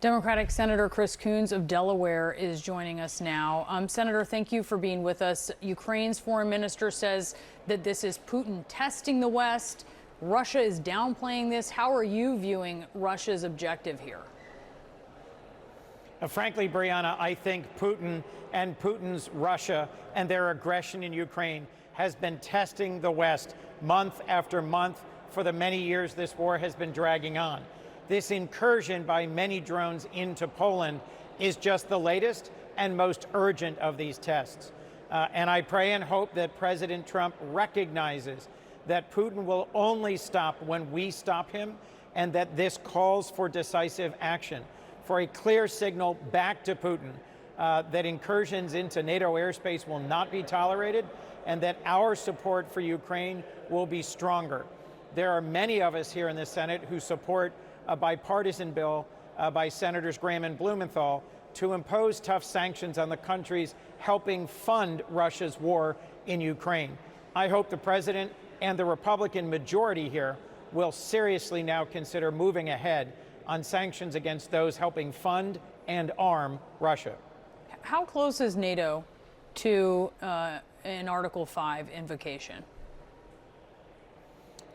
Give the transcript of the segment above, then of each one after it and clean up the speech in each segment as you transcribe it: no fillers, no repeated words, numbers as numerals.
Democratic Senator Chris Coons of Delaware is joining us now. Senator, thank you for being with us. Ukraine's foreign minister says that this is Putin testing the West. Russia is downplaying this. How are you viewing Russia's objective here? Frankly, Brianna, I think Putin and Putin's Russia and their aggression in Ukraine has been testing the West month after month for the many years this war has been dragging on. This incursion by many drones into Poland is just the latest and most urgent of these tests. And I pray and hope that President Trump recognizes that Putin will only stop when we stop him, and that this calls for decisive action, for a clear signal back to Putin that incursions into NATO airspace will not be tolerated, and that our support for Ukraine will be stronger. There are many of us here in the Senate who support a bipartisan bill by Senators Graham and Blumenthal to impose tough sanctions on the countries helping fund Russia's war in Ukraine. I hope the president and the Republican majority here will seriously now consider moving ahead on sanctions against those helping fund and arm Russia. How close is NATO to an Article 5 invocation?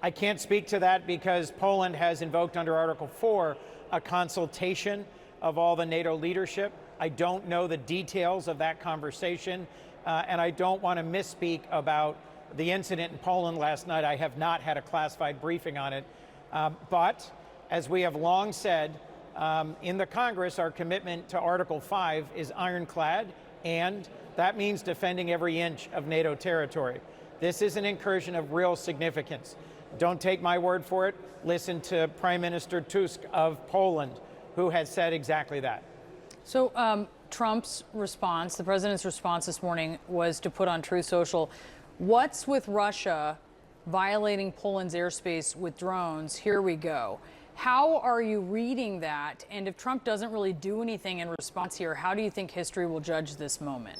I can't speak to that because Poland has invoked under Article 4 a consultation of all the NATO leadership. I don't know the details of that conversation, and I don't want to misspeak about the incident in Poland last night. I have not had a classified briefing on it. But as we have long said in the Congress, our commitment to Article 5 is ironclad, and that means defending every inch of NATO territory. This is an incursion of real significance. Don't take my word for it. Listen to Prime Minister Tusk of Poland, who has said exactly that. So Trump's response, the president's response this morning, was to put on Truth Social, "What's with Russia violating Poland's airspace with drones? Here we go." How are you reading that? And if Trump doesn't really do anything in response here, how do you think history will judge this moment?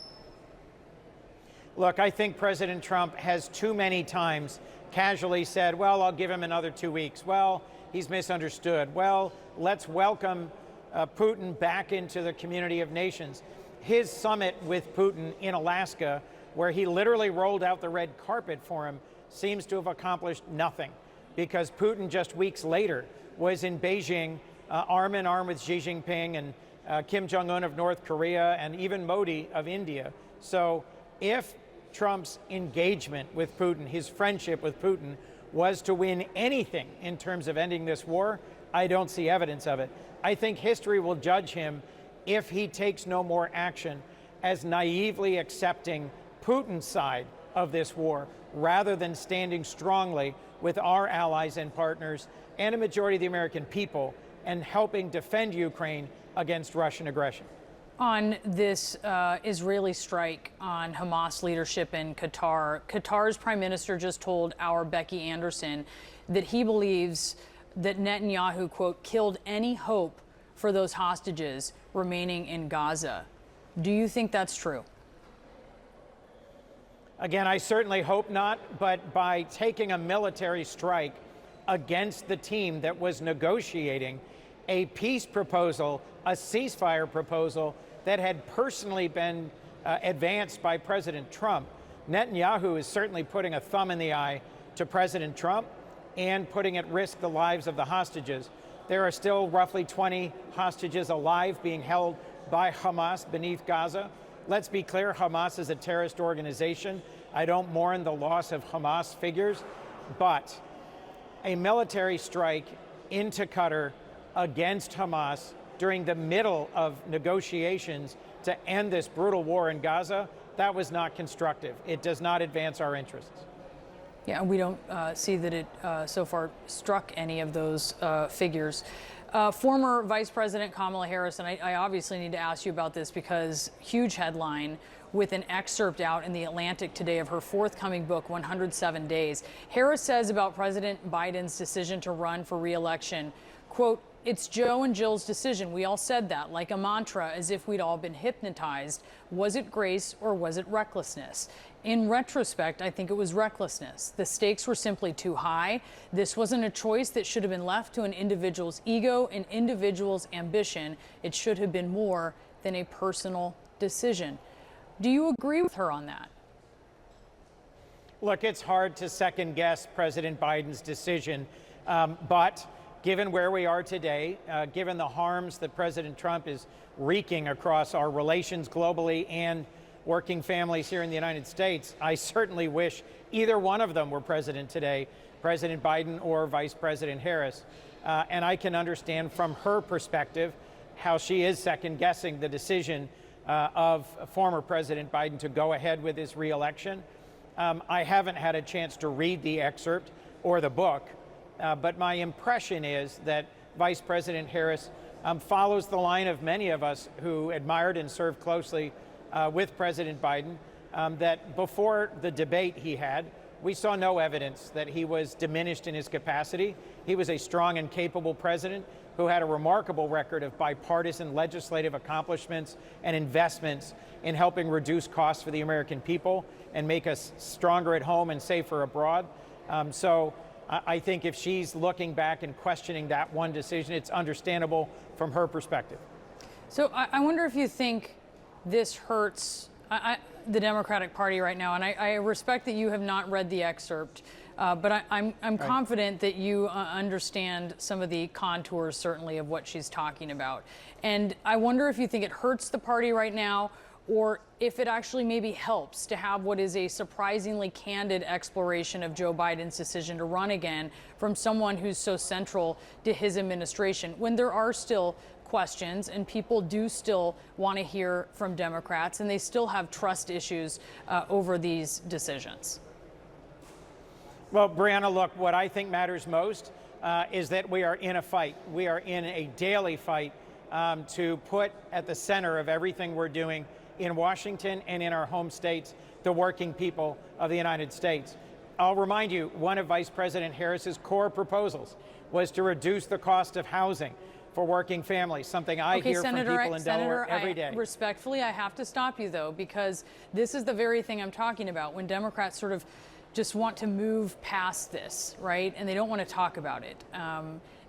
Look, I think President Trump has too many times casually said, well, I'll give him another 2 weeks. Well, he's misunderstood. Well, let's welcome Putin back into the community of nations. His summit with Putin in Alaska, where he literally rolled out the red carpet for him, seems to have accomplished nothing, because Putin just weeks later was in Beijing, arm in arm with Xi Jinping and Kim Jong-un of North Korea and even Modi of India. So if Trump's engagement with Putin, his friendship with Putin, was to win anything in terms of ending this war, I don't see evidence of it. I think history will judge him if he takes no more action as naively accepting Putin's side of this war, rather than standing strongly with our allies and partners and a majority of the American people and helping defend Ukraine against Russian aggression. On this Israeli strike on Hamas leadership in Qatar, Qatar's prime minister just told our Becky Anderson that he believes that Netanyahu, quote, killed any hope for those hostages remaining in Gaza. Do you think that's true? Again, I certainly hope not, but by taking a military strike against the team that was negotiating a peace proposal, a ceasefire proposal that had personally been advanced by President Trump, Netanyahu is certainly putting a thumb in the eye to President Trump and putting at risk the lives of the hostages. There are still roughly 20 hostages alive being held by Hamas beneath Gaza. Let's be clear, Hamas is a terrorist organization. I don't mourn the loss of Hamas figures, but a military strike into Qatar against Hamas during the middle of negotiations to end this brutal war in Gaza, that was not constructive. It does not advance our interests. Yeah, we don't see that it so far struck any of those figures. Former Vice President Kamala Harris, and I obviously need to ask you about this because huge headline with an excerpt out in The Atlantic today of her forthcoming book, 107 Days. Harris says about President Biden's decision to run for re-election, quote, it's Joe and Jill's decision. We all said that like a mantra, as if we'd all been hypnotized. Was it grace or was it recklessness? In retrospect, I think it was recklessness. The stakes were simply too high. This wasn't a choice that should have been left to an individual's ego, an individual's ambition. It should have been more than a personal decision. Do you agree with her on that? Look, it's hard to second guess President Biden's decision, but given where we are today, given the harms that President Trump is wreaking across our relations globally and working families here in the United States, I certainly wish either one of them were president today, President Biden or Vice President Harris. And I can understand from her perspective how she is second guessing the decision of former President Biden to go ahead with his reelection. I haven't had a chance to read the excerpt or the book, but my impression is that Vice President Harris follows the line of many of us who admired and served closely with President Biden, that before the debate he had, we saw no evidence that he was diminished in his capacity. He was a strong and capable president who had a remarkable record of bipartisan legislative accomplishments and investments in helping reduce costs for the American people and make us stronger at home and safer abroad. So I think if she's looking back and questioning that one decision, it's understandable from her perspective. So I wonder if you think this hurts the Democratic Party right now, and I respect that you have not read the excerpt, but I'm confident that you understand some of the contours, certainly, of what she's talking about. And I wonder if you think it hurts the party right now, or if it actually maybe helps to have what is a surprisingly candid exploration of Joe Biden's decision to run again from someone who's so central to his administration, when there are still questions and people do still want to hear from Democrats and they still have trust issues over these decisions. Well, Brianna, look, what I think matters most is that we are in a fight. We are in a daily fight to put at the center of everything we're doing in Washington and in our home states the working people of the United States. I'll remind you, one of Vice President Harris's core proposals was to reduce the cost of housing for working families, something I hear from people in Delaware every day. Respectfully, I have to stop you, though, because this is the very thing I'm talking about, when Democrats sort of just want to move past this, right? And they don't want to talk about it.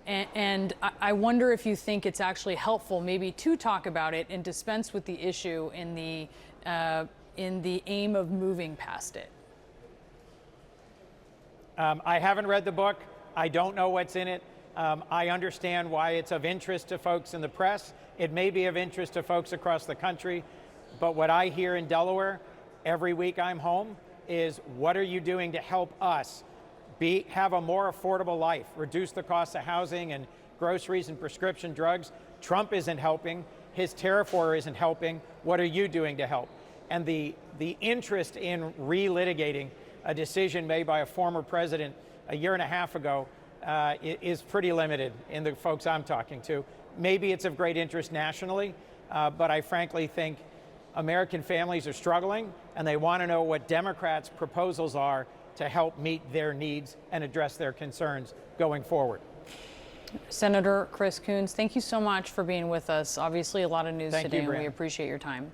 And I wonder if you think it's actually helpful maybe to talk about it and dispense with the issue in the aim of moving past it. I haven't read the book. I don't know what's in it. I understand why it's of interest to folks in the press. It may be of interest to folks across the country. But what I hear in Delaware every week I'm home is, what are you doing to help us have a more affordable life, reduce the cost of housing and groceries and prescription drugs? Trump isn't helping. His tariff war isn't helping. What are you doing to help? And the interest in relitigating a decision made by a former president a year and a half ago is pretty limited in the folks I'm talking to. Maybe it's of great interest nationally, but I frankly think American families are struggling and they want to know what Democrats' proposals are to help meet their needs and address their concerns going forward. Senator Chris Coons, thank you so much for being with us. Obviously, a lot of news today, and we appreciate your time.